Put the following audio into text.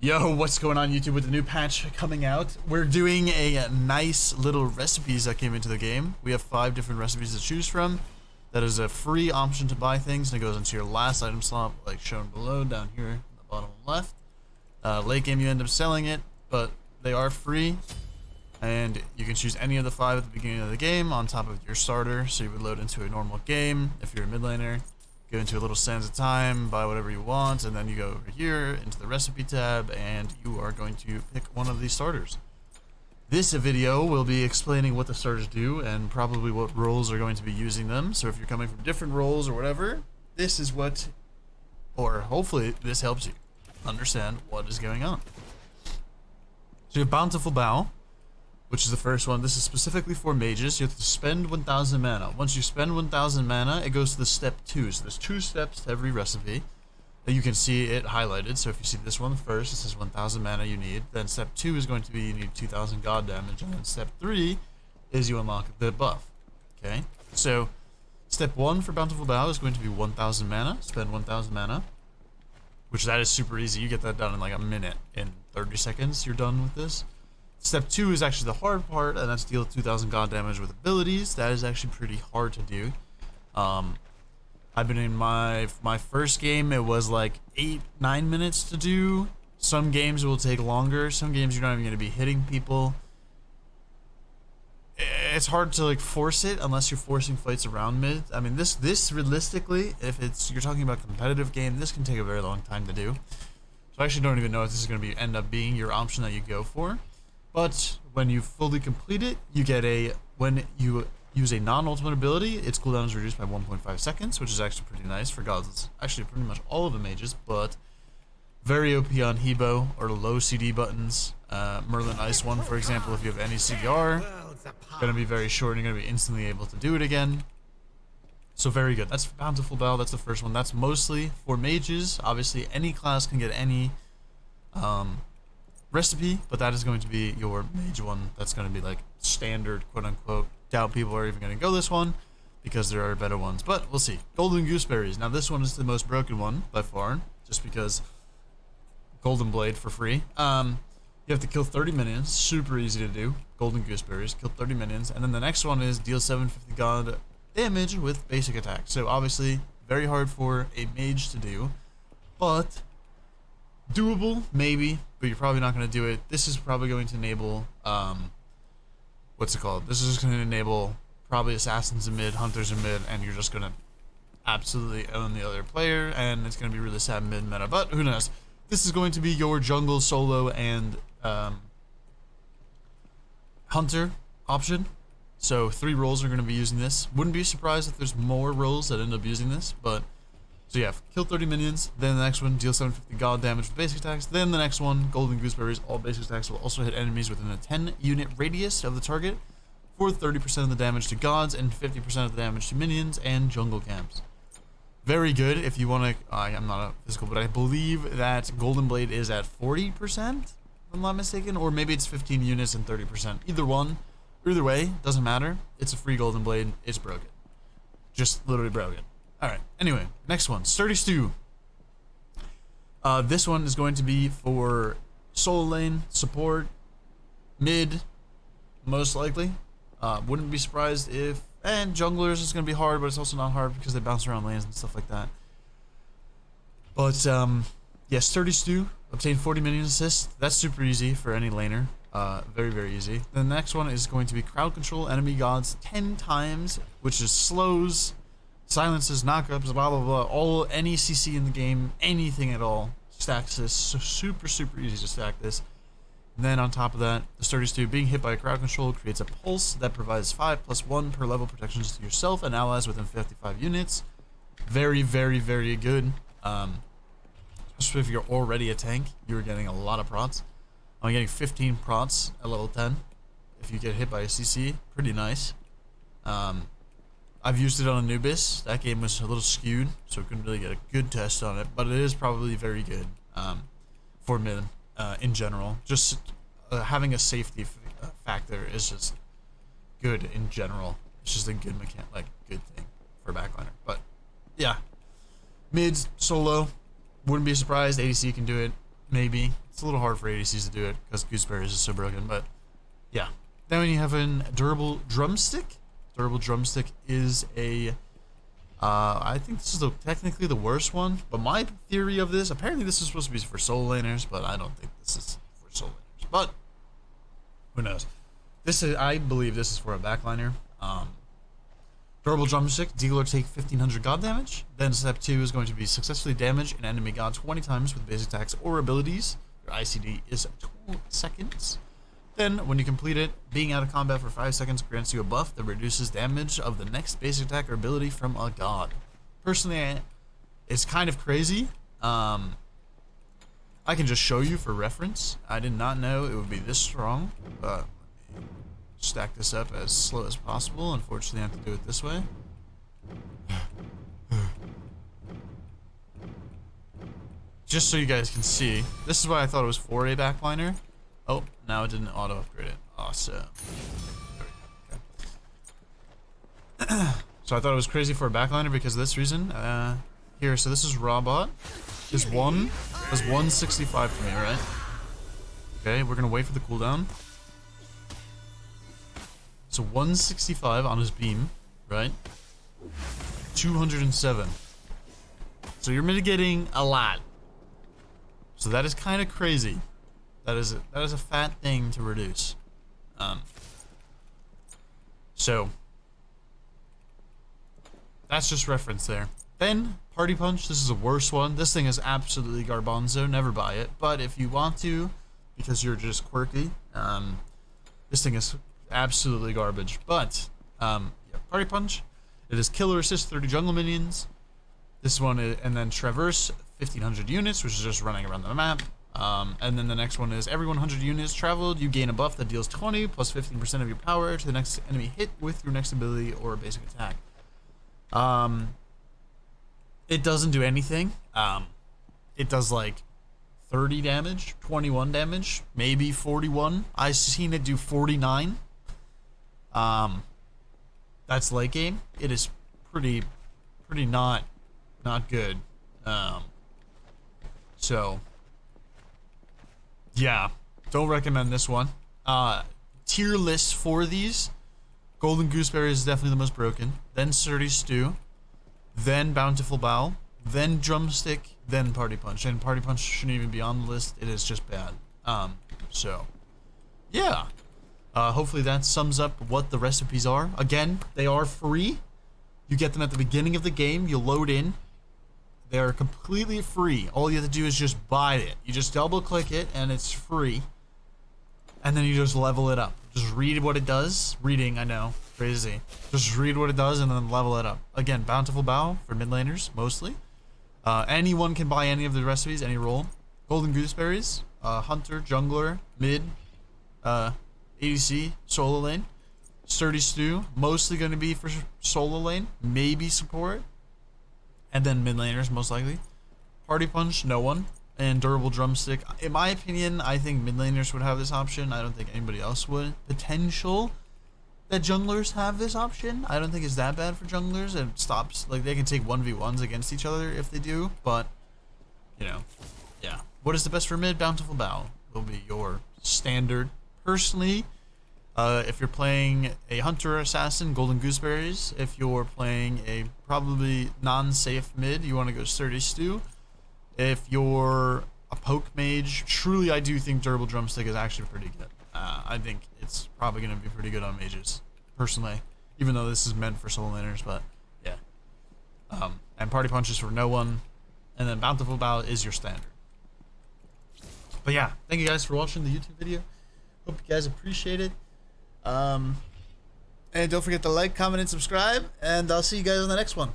Yo, what's going on YouTube with the new patch coming out? We're doing a nice little recipes that came into the game. We have 5 different recipes to choose from. That is a free option to buy things, and it goes into your last item slot, like shown below, down here in the bottom left. Late game you end up selling it, but they are free. And you can choose any of the 5 at the beginning of the game on top of your starter, so you would load into a normal game if you're a mid laner. Go into a little sands of time, buy whatever you want, and then you go over here into the recipe tab, and you are going to pick one of these starters. This video will be explaining what the starters do and probably what roles are going to be using them. So if you're coming from different roles or whatever, this is what, or hopefully this helps you understand what is going on. So you have Bountiful Bow, which is the first one. This is specifically for mages. You have to spend 1,000 mana. Once you spend 1,000 mana, it goes to the step 2. So there's 2 steps to every recipe. And you can see it highlighted. So if you see this one first, it says 1,000 mana you need. Then step 2 is going to be you need 2,000 god damage. And then step 3 is you unlock the buff. Okay? So step 1 for Bountiful Bow is going to be 1,000 mana. Spend 1,000 mana. Which that is super easy. You get that done in like a minute. In 30 seconds, you're done with this. Step 2 is actually the hard part, and that's deal 2,000 god damage with abilities. That is actually pretty hard to do. I've been in my first game, it was like 8-9 minutes to do. Some games will take longer. Some games you're not even going to be hitting people. It's hard to like force it unless you're forcing fights around mid. I mean, this realistically, if you're talking about a competitive game, this can take a very long time to do. So I actually don't even know if this is going to end up being your option that you go for. But when you fully complete it, you get when you use a non-ultimate ability, its cooldown is reduced by 1.5 seconds, which is actually pretty nice for gods. It's actually pretty much all of the mages, but very OP on Hebo or low CD buttons. Merlin Ice one, for example, if you have any CDR, going to be very short and you're going to be instantly able to do it again. So very good. That's Bountiful Bow. That's the first one. That's mostly for mages. Obviously, any class can get any recipe, but that is going to be your mage one. That's going to be like standard, quote unquote. Doubt people are even going to go this one because there are better ones, but we'll see. Golden Gooseberries. Now this one is the most broken one by far, just because Golden Blade for free. You have to kill 30 minions. Super easy to do. Golden Gooseberries. Kill 30 minions, and then the next one is deal 750 god damage with basic attack. So obviously very hard for a mage to do, but doable maybe, but you're probably not going to do it. This is probably going to enable what's it called, this is just going to enable probably assassins in mid, hunters in mid, and you're just going to absolutely own the other player, and it's going to be really sad mid meta, but who knows. This is going to be your jungle, solo, and hunter option. So 3 roles are going to be using this. Wouldn't be surprised if there's more roles that end up using this, but so yeah, kill 30 minions, then the next one, deal 750 god damage with basic attacks, then the next one, Golden Gooseberries, all basic attacks will also hit enemies within a 10 unit radius of the target for 30% of the damage to gods and 50% of the damage to minions and jungle camps. Very good if you want to, I'm not a physical, but I believe that Golden Blade is at 40%, if I'm not mistaken, or maybe it's 15 units and 30%. Either one, either way, doesn't matter. It's a free Golden Blade, it's broken. Just literally broken. Alright, anyway, next one, Sturdy Stew. This one is going to be for solo lane, support, mid, most likely. Wouldn't be surprised if, and junglers is going to be hard, but it's also not hard because they bounce around lanes and stuff like that. But, yeah, Sturdy Stew, obtain 40 minion assist. That's super easy for any laner. Very, very easy. The next one is going to be crowd control enemy gods 10 times, which is slows, silences, knockups, blah blah blah, any CC in the game, anything at all stacks this. So super easy to stack this. And then on top of that, the Sturdy Stew, being hit by a crowd control creates a pulse that provides 5+1 per level protections to yourself and allies within 55 units. Very good. Especially if you're already a tank, you're getting a lot of prots. I'm getting 15 prots at level 10 if you get hit by a CC. Pretty nice. I've used it on Anubis. That game was a little skewed, so couldn't really get a good test on it, but it is probably very good for mid in general. Just having a safety factor is just good in general. It's just a good good thing for a backliner. But yeah, mid, solo, wouldn't be surprised. ADC can do it. maybe. It's a little hard for ADCs to do it because Gooseberries is so broken, but yeah. Then when you have a durable drumstick. Durable drumstick is a I think this is technically the worst one, but my theory of this, apparently this is supposed to be for solo laners, but I don't think this is for solo laners. But who knows? I believe this is for a backliner. Durable drumstick, dealer take 1500 god damage. Then step 2 is going to be successfully damage an enemy god 20 times with basic attacks or abilities. Your ICD is 2 seconds. Then, when you complete it, being out of combat for 5 seconds grants you a buff that reduces damage of the next basic attack or ability from a god. Personally, it's kind of crazy. I can just show you for reference. I did not know it would be this strong, but let me stack this up as slow as possible. Unfortunately, I have to do it this way. Just so you guys can see, this is why I thought it was for a backliner. Oh, now it didn't auto upgrade it. Awesome. Okay. So I thought it was crazy for a backliner because of this reason. Here, so this is Robot. This one was 165 for me, right? Okay, we're gonna wait for the cooldown. So 165 on his beam, right? 207. So you're mitigating a lot. So that is kind of crazy. That is a fat thing to reduce. So that's just reference there. Then Party Punch. This is a worse one. This thing is absolutely garbanzo. Never buy it. But if you want to, because you're just quirky, this thing is absolutely garbage. But yeah, Party Punch. It is killer assist 30 jungle minions. This one is, and then traverse 1500 units, which is just running around the map. And then the next one is every 100 units traveled, you gain a buff that deals 20 plus 15% of your power to the next enemy hit with your next ability or basic attack. It doesn't do anything. It does like 30 damage, 21 damage, maybe 41. I've seen it do 49. That's late game. It is pretty not good. So yeah, don't recommend this one. Tier list for these: Golden Gooseberry is definitely the most broken, then Sturdy Stew, then Bountiful Bow, then Drumstick, then Party Punch. And Party Punch shouldn't even be on the list. It is just bad. So yeah, hopefully that sums up what the recipes are. Again, they are free. You get them at the beginning of the game. You load in. They are completely free. All you have to do is just buy it. You just double click it and it's free. And then you just level it up. Just read what it does. Reading, I know, crazy. Just read what it does and then level it up. Again, Bountiful Bow for mid laners, mostly. Anyone can buy any of the recipes, any role. Golden Gooseberries, Hunter, Jungler, Mid, ADC, Solo Lane. Sturdy Stew, mostly going to be for Solo Lane, maybe support. And then mid laners, most likely. Party Punch, no one. And Durable Drumstick. In my opinion, I think mid laners would have this option. I don't think anybody else would. Potential that junglers have this option. I don't think it's that bad for junglers. It stops, like, they can take 1v1s against each other if they do. But, you know, yeah. What is the best for mid? Bountiful Bow will be your standard. Personally, if you're playing a Hunter Assassin, Golden Gooseberries. If you're playing a probably non-safe mid, you want to go Sturdy Stew. If you're a poke mage, truly I do think Durable Drumstick is actually pretty good. I think it's probably going to be pretty good on mages, personally. Even though this is meant for solo laners, but yeah. And Party Punch is for no one. And then Bountiful Bow is your standard. But yeah, thank you guys for watching the YouTube video. Hope you guys appreciate it. And don't forget to like, comment, and subscribe. And I'll see you guys on the next one.